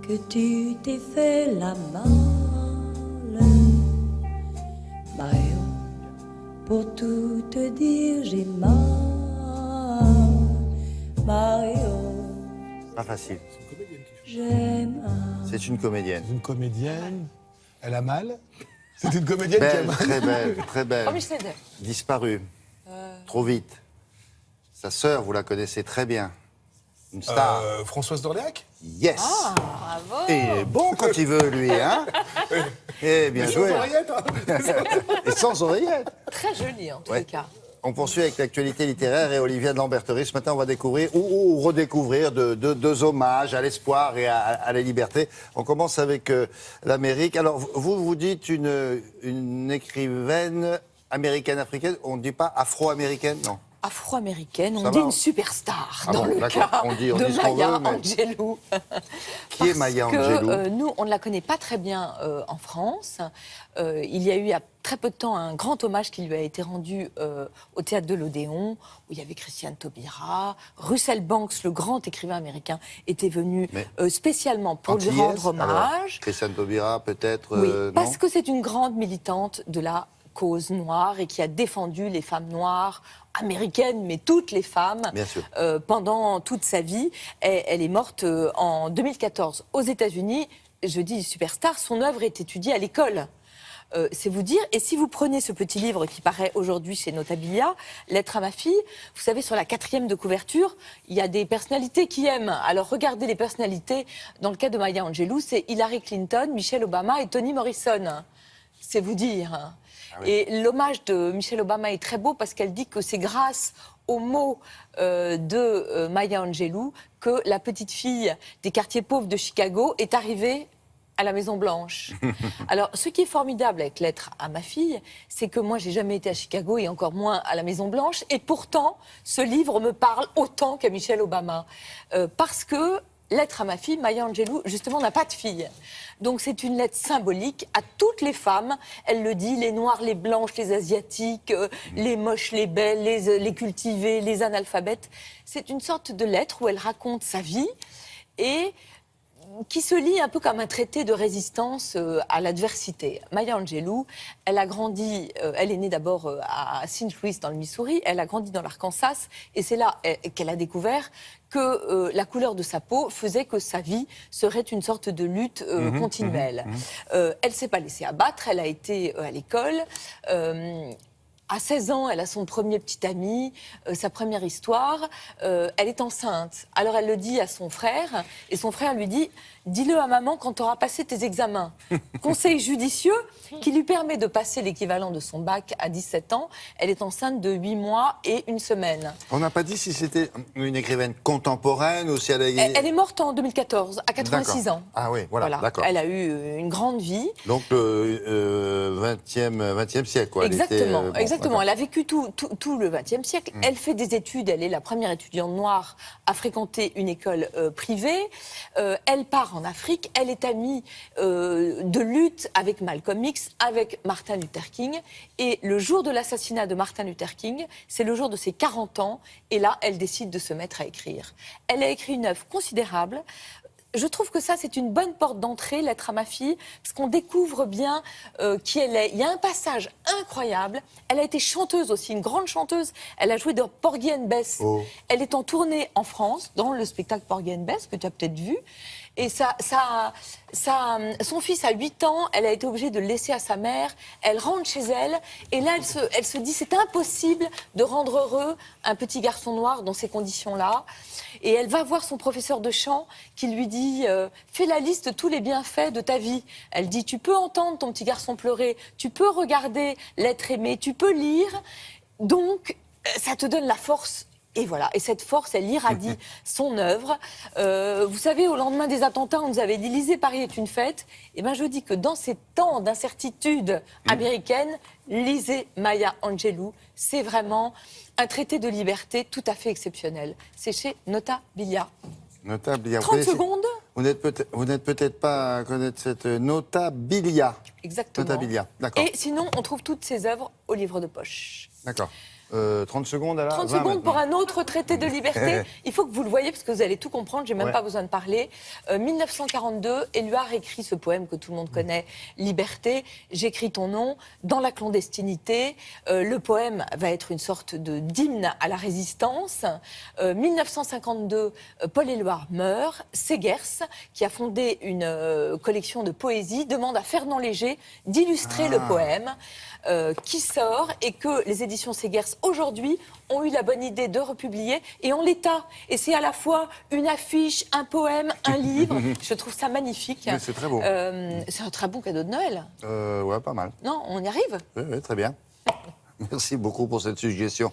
que tu t'es fait la malle, Mario, pour tout te dire j'ai mal, Mario, Pas facile. j'ai mal. C'est une comédienne. Une comédienne. Elle a mal. C'est une comédienne qui a Belle, mal. très belle, très belle. Oh, Michel Seydoux. Disparue. Trop vite. Sa sœur, vous la connaissez très bien. Une star. Françoise d'Orléac. Yes. Bravo. Et il est bon quand il veut, lui, hein. Eh, bien joué. Et sans oreillette. Très joli, en tous Ouais. les cas. On poursuit avec l'actualité littéraire et Olivia de Lamberterie. Ce matin, on va découvrir ou redécouvrir deux hommages à l'espoir et à la liberté. On commence avec l'Amérique. Alors, vous dites une écrivaine américaine-africaine. On ne dit pas afro-américaine, non? Afro-américaine, Ça on dit va, une superstar Ah dans bon, le d'accord. cas On dit de ce qu'on Maya veut, mais- Angelou. Qui est Maya Angelou Nous, on ne la connaît pas très bien en France. Il y a eu il y a très peu de temps un grand hommage qui lui a été rendu au théâtre de l'Odéon, où il y avait Christiane Taubira, Russell Banks, le grand écrivain américain, était venu spécialement pour lui Antillaise, rendre alors, hommage. Christiane Taubira, peut-être, Oui, non? parce que c'est une grande militante de la cause noire et qui a défendu les femmes noires américaines, mais toutes les femmes, Bien sûr. pendant toute sa vie. Elle est morte en 2014 aux États-Unis. Je dis superstar, son œuvre est étudiée à l'école. C'est vous dire. Et si vous prenez ce petit livre qui paraît aujourd'hui chez Notabilia, Lettre à ma fille, vous savez, sur la 4e de couverture, il y a des personnalités qui aiment. Alors regardez les personnalités. Dans le cas de Maya Angelou, c'est Hillary Clinton, Michelle Obama et Toni Morrison. C'est vous dire. Ah oui. Et l'hommage de Michelle Obama est très beau parce qu'elle dit que c'est grâce aux mots de Maya Angelou que la petite fille des quartiers pauvres de Chicago est arrivée à la Maison-Blanche. Alors, ce qui est formidable avec Lettre à ma fille, c'est que moi, j'ai jamais été à Chicago et encore moins à la Maison-Blanche. Et pourtant, ce livre me parle autant qu'à Michelle Obama. Parce que Lettre à ma fille, Maya Angelou, justement, n'a pas de fille. Donc c'est une lettre symbolique à toutes les femmes. Elle le dit, les noires, les blanches, les asiatiques, les moches, les belles, les cultivées, les analphabètes. C'est une sorte de lettre où elle raconte sa vie et qui se lit un peu comme un traité de résistance à l'adversité. Maya Angelou, elle a grandi, elle est née d'abord à St. Louis dans le Missouri, elle a grandi dans l'Arkansas et c'est là qu'elle a découvert que la couleur de sa peau faisait que sa vie serait une sorte de lutte continuelle. Elle ne s'est pas laissée abattre, elle a été à l'école. À 16 ans, elle a son premier petit ami, sa première histoire. Elle est enceinte. Alors elle le dit à son frère, et son frère lui dit « Dis-le à maman quand tu auras passé tes examens ». Conseil judicieux qui lui permet de passer l'équivalent de son bac à 17 ans. Elle est enceinte de 8 mois et 1 semaine. On n'a pas dit si c'était une écrivaine contemporaine ou si elle a... Elle est morte en 2014, à 86 D'accord. ans. Ah oui, voilà, d'accord. Elle a eu une grande vie. Donc le 20e siècle, quoi. Exactement, Elle était, exactement. d'accord. Elle a vécu tout le XXe siècle. Elle fait des études. Elle est la première étudiante noire à fréquenter une école privée. Elle part en Afrique. Elle est amie de lutte avec Malcolm X, avec Martin Luther King. Et le jour de l'assassinat de Martin Luther King, c'est le jour de ses 40 ans. Et là, elle décide de se mettre à écrire. Elle a écrit une œuvre considérable. Je trouve que ça, c'est une bonne porte d'entrée, Lettre à ma fille, parce qu'on découvre bien qui elle est. Il y a un passage incroyable. Elle a été chanteuse aussi, une grande chanteuse. Elle a joué dans Porgy and Bess. Oh. Elle est en tournée en France, dans le spectacle Porgy and Bess, que tu as peut-être vu. Et son fils a 8 ans, elle a été obligée de le laisser à sa mère. Elle rentre chez elle, et là, elle se dit c'est impossible de rendre heureux un petit garçon noir dans ces conditions-là. Et elle va voir son professeur de chant qui lui dit fais la liste de tous les bienfaits de ta vie. Elle dit tu peux entendre ton petit garçon pleurer, tu peux regarder l'être aimé, tu peux lire. Donc, ça te donne la force. Et voilà, et cette force, elle irradie son œuvre. Vous savez, au lendemain des attentats, on nous avait dit « Lisez, Paris est une fête ». Et bien, je dis que dans ces temps d'incertitude américaine, lisez Maya Angelou. C'est vraiment un traité de liberté tout à fait exceptionnel. C'est chez Notabilia. Notabilia. 30 secondes. Vous n'êtes peut-être pas à connaître cette Notabilia. Exactement. Notabilia, d'accord. Et sinon, on trouve toutes ses œuvres au livre de poche. D'accord. 30 secondes alors 30 20 secondes pour maintenant. un autre traité de liberté. Il faut que vous le voyez parce que vous allez tout comprendre, j'ai même Ouais. pas besoin de parler. 1942, Éluard écrit ce poème que tout le monde connaît, Liberté. J'écris ton nom dans la clandestinité. Le poème va être une sorte d'hymne à la résistance. 1952, Paul Éluard meurt. Segers, qui a fondé une collection de poésie, demande à Fernand Léger d'illustrer le poème qui sort et que les éditions Segers aujourd'hui ont eu la bonne idée de republier et en l'état. Et c'est à la fois une affiche, un poème, un livre. Je trouve ça magnifique. Mais c'est très beau. C'est un très bon cadeau de Noël. Ouais, pas mal. Non, on y arrive. Oui, très bien. Merci beaucoup pour cette suggestion.